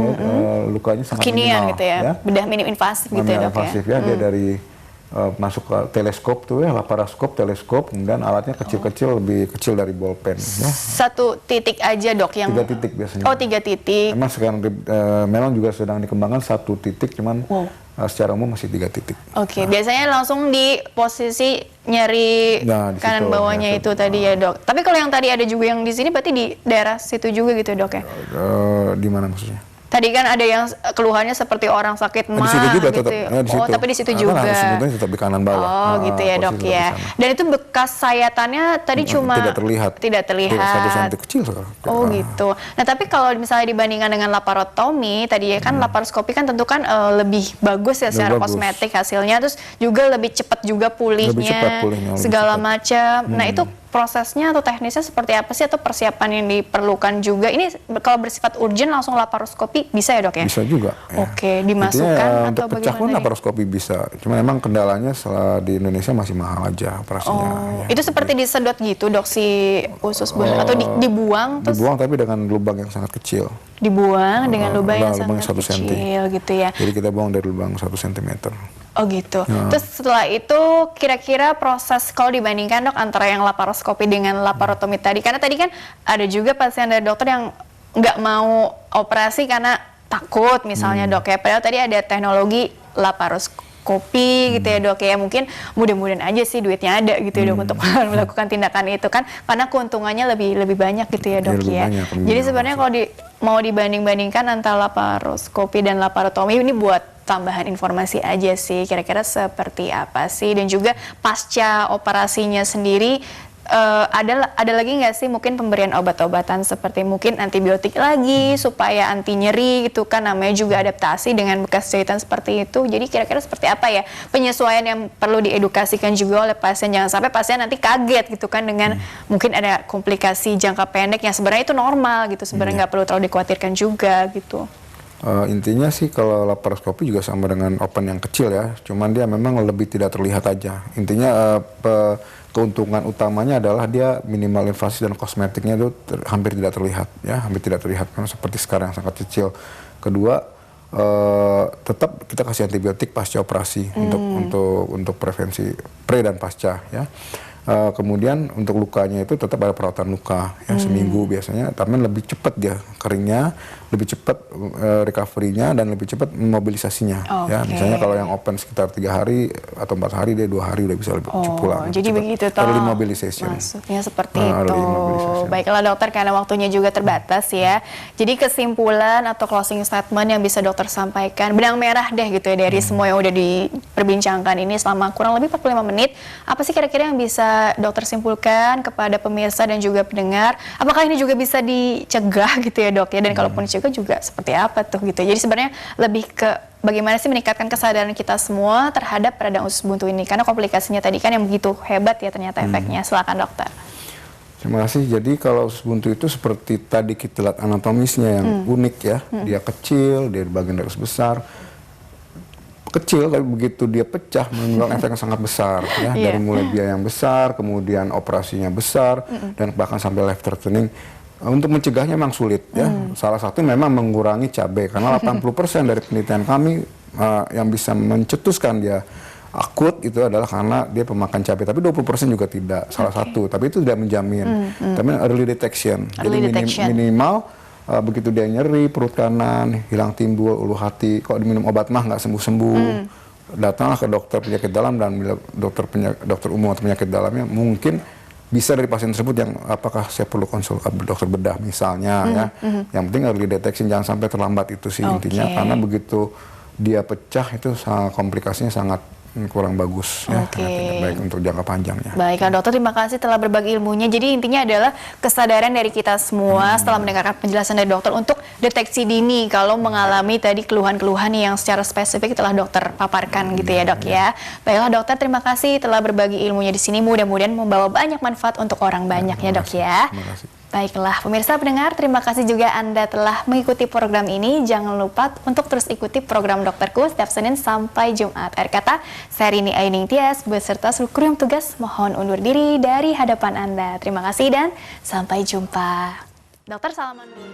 lukanya sangat kekinian minimal gitu ya. Bedah minim invasif gitu ya dok ya. Dia dari masuk ke teleskop tuh ya, laparoskop, teleskop, kemudian alatnya kecil-kecil, lebih kecil dari bolpen ya. 1 titik aja dok yang 3 titik biasanya. Oh, 3 titik. Memang sekarang memang juga sedang dikembangkan 1 titik, cuman secara umum masih 3 titik. Oke, biasanya langsung di posisi nyeri kanan bawahnya ya, itu tadi ya dok. Tapi kalau yang tadi ada juga yang di sini, berarti di daerah situ juga gitu dok ya? Di mana maksudnya? Tadi kan ada yang keluhannya seperti orang sakit mah gitu. Tapi di situ juga. Sebetulnya tetap di kanan bawah. Oh, gitu ya dok ya. Dan itu bekas sayatannya tadi cuma tidak terlihat. Tidak terlihat. 1 cm kecil sekarang. Oh, gitu. Nah, tapi kalau misalnya dibandingkan dengan laparotomi, tadi ya kan laparoskopi kan tentu kan lebih bagus ya secara kosmetik hasilnya, terus juga lebih cepat juga pulihnya, segala macam. Nah, itu prosesnya atau teknisnya seperti apa sih, atau persiapan yang diperlukan juga? Ini kalau bersifat urgent langsung laparoskopi bisa ya dok ya? Bisa juga. Ya. Oke, dimasukkan Intinya, atau untuk pecah pun bagaimana? laparoskopi bisa. Cuma emang kendalanya setelah di Indonesia masih mahal aja operasinya. Ya. Itu seperti disedot gitu dok si usus buntu, atau dibuang terus? Dibuang tapi dengan lubang yang sangat kecil. Dibuang dengan lubang yang lubang sangat 1 cm. kecil gitu ya? Jadi kita buang dari lubang 1 cm. Oh gitu. Terus setelah itu kira-kira proses kalau dibandingkan dok antara yang laparoskopi dengan laparotomi tadi, karena tadi kan ada juga pasien dari dokter yang nggak mau operasi karena takut misalnya dok ya, padahal tadi ada teknologi laparoskopi gitu ya dok ya, mungkin mudah-mudahan aja sih duitnya ada gitu ya dok untuk melakukan tindakan itu kan, karena keuntungannya lebih banyak gitu ya dok ya. Jadi sebenarnya kalau mau dibanding-bandingkan antara laparoskopi dan laparotomi ini buat tambahan informasi aja sih, kira-kira seperti apa sih, dan juga pasca operasinya sendiri ada lagi nggak sih mungkin pemberian obat-obatan seperti mungkin antibiotik lagi supaya anti nyeri gitu kan, namanya juga adaptasi dengan bekas jahitan seperti itu. Jadi kira-kira seperti apa ya penyesuaian yang perlu diedukasikan juga oleh pasien, jangan sampai pasien nanti kaget gitu kan dengan mungkin ada komplikasi jangka pendek yang sebenarnya itu normal gitu, sebenarnya nggak perlu terlalu dikhawatirkan juga gitu. Intinya sih kalau laparoskopi juga sama dengan open yang kecil ya, cuman dia memang lebih tidak terlihat aja. Intinya keuntungan utamanya adalah dia minimal invasi dan kosmetiknya itu hampir tidak terlihat ya, hampir tidak terlihat karena seperti sekarang yang sangat kecil. Kedua, tetap kita kasih antibiotik pasca operasi untuk prevensi pre dan pasca ya. Kemudian untuk lukanya itu tetap ada perawatan luka ya, seminggu biasanya, tapi lebih cepat dia keringnya, lebih cepat recovery-nya, dan lebih cepat mobilisasinya. Ya, misalnya kalau yang open sekitar 3 hari atau 4 hari, dia 2 hari udah bisa lebih pulang. Jadi cepat. Begitu toh. Early mobilization. Maksudnya seperti itu. Baiklah dokter, karena waktunya juga terbatas ya. Jadi kesimpulan atau closing statement yang bisa dokter sampaikan, benang merah deh gitu ya dari semua yang udah diperbincangkan ini selama kurang lebih 45 menit. Apa sih kira-kira yang bisa dokter simpulkan kepada pemirsa dan juga pendengar? Apakah ini juga bisa dicegah gitu ya dok ya? Dan kalaupun dicegah juga seperti apa tuh gitu. Jadi sebenarnya lebih ke bagaimana sih meningkatkan kesadaran kita semua terhadap radang usus buntu ini, karena komplikasinya tadi kan yang begitu hebat ya ternyata efeknya. Silakan dokter. Terima kasih. Jadi kalau usus buntu itu seperti tadi kita lihat anatomisnya yang unik ya. Dia kecil, dia bagian dari usus besar. Kecil, tapi begitu dia pecah menimbulkan efek yang sangat besar ya, dari mulai biaya yang besar, kemudian operasinya besar, dan bahkan sampai life threatening. Untuk mencegahnya memang sulit ya. Salah satu memang mengurangi cabai, karena 80% dari penelitian kami yang bisa mencetuskan dia akut itu adalah karena dia pemakan cabai, tapi 20% juga tidak. Salah satu, tapi itu tidak menjamin. Tapi early detection. Minimal begitu dia nyeri perut kanan, hilang timbul, ulu hati, kok diminum obat mah nggak sembuh-sembuh, datanglah ke dokter penyakit dalam, dan bila dokter umum atau penyakit dalamnya mungkin bisa dari pasien tersebut yang apakah saya perlu konsul dokter bedah misalnya ya. Yang penting early detection, jangan sampai terlambat itu sih intinya, karena begitu dia pecah itu komplikasinya sangat kurang bagus ya, tidak baik untuk jangka panjangnya. Baiklah dokter, terima kasih telah berbagi ilmunya. Jadi intinya adalah kesadaran dari kita semua setelah mendengarkan penjelasan dari dokter untuk deteksi dini kalau mengalami tadi keluhan-keluhan yang secara spesifik telah dokter paparkan gitu ya dok ya. Baiklah dokter, terima kasih telah berbagi ilmunya di sini, mudah-mudahan membawa banyak manfaat untuk orang banyak ya dok ya. Terima kasih. Baiklah, pemirsa pendengar, terima kasih juga Anda telah mengikuti program ini. Jangan lupa untuk terus ikuti program Dokterku setiap Senin sampai Jumat. Akhir kata, saya Rini Aining Tias beserta seluruh kru yang tugas mohon undur diri dari hadapan Anda. Terima kasih dan sampai jumpa. Dokter, salaman dulu.